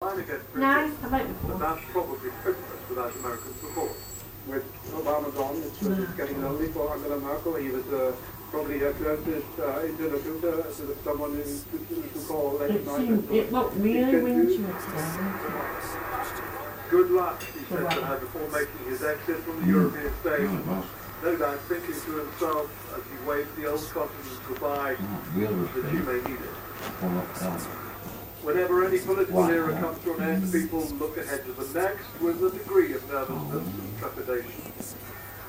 campaign against No, Britain, I vote but before. that's probably hopeless without American support. With Obama gone, it's getting lonely for Angela Merkel. He was probably her closest interlocutor, sort of someone who call late It night. seemed, it looked really wintry today. Good luck, he said to her before making his exit from the European stage. No doubt thinking to himself as he waved the old continent goodbye that you may need it. Whenever any political era comes to an end, people look ahead to the next with a degree of nervousness and trepidation,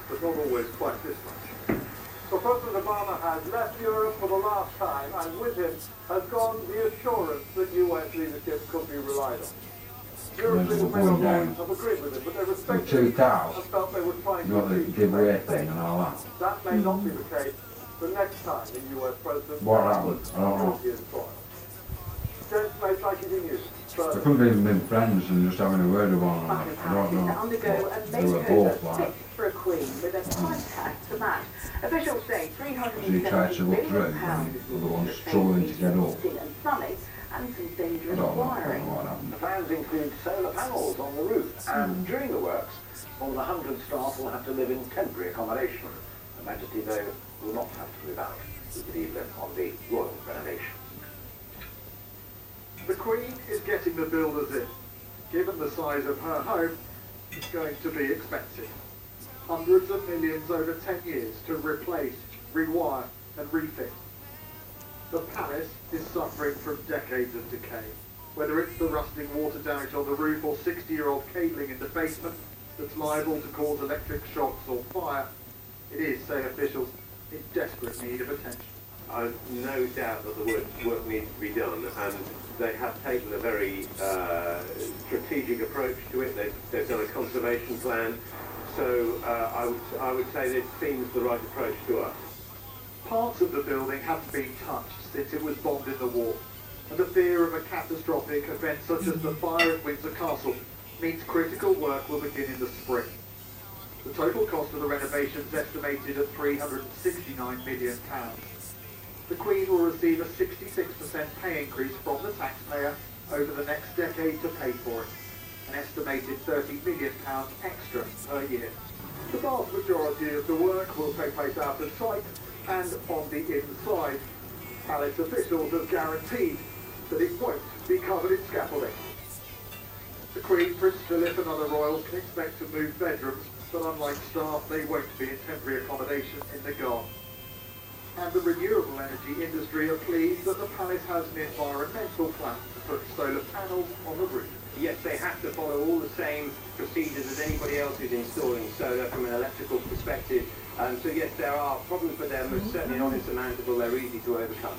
but not always quite this much. So President Obama has left Europe for the last time, and with him has gone the assurance that US leadership could be relied on. European members have agreed with him, but they respect him and felt they were trying to achieve the same thing. That may not be the case the next time the US president was on European soil. James May, thank you to you. They couldn't even been friends and just having a word with one another. I don't know. To undergo a They were both makeover like. fit for a queen with a price tag to match. Officials say He tried to look through and the other one's struggling to get up. and sunny and some I dangerous don't know wiring. what happened. The plans include solar panels on the roof, and during the works, more than 100 staff will have to live in temporary accommodation. Her Majesty, though, will not have to move out. We believe them on the royal renovation. The Queen is getting the builders in. Given the size of her home, it's going to be expensive. Hundreds of millions over 10 years to replace, rewire and refit. The palace is suffering from decades of decay. Whether it's the rusting water damage on the roof or 60-year-old cabling in the basement that's liable to cause electric shocks or fire, it is, say officials, in desperate need of attention. I've no doubt that the work needs to be done, and they have taken a very strategic approach to it. They've done a conservation plan, so I would say this seems the right approach to us. Parts of the building haven't been touched since it was bombed in the war, and the fear of a catastrophic event such as the fire at Windsor Castle means critical work will begin in the spring. The total cost of the renovation is estimated at £369 million. The Queen will receive a 66% pay increase from the taxpayer over the next decade to pay for it, an estimated £30 million extra per year. The vast majority of the work will take place out of sight and on the inside. Palace officials have guaranteed that it won't be covered in scaffolding. The Queen, Prince Philip and other royals can expect to move bedrooms, but unlike staff, they won't be in temporary accommodation in the garden. And the renewable energy industry are pleased that the palace has an environmental plan to put solar panels on the roof. Yes, they have to follow all the same procedures as anybody else who's installing solar from an electrical perspective. So yes, there are problems with them, but certainly not insurmountable. They're easy to overcome.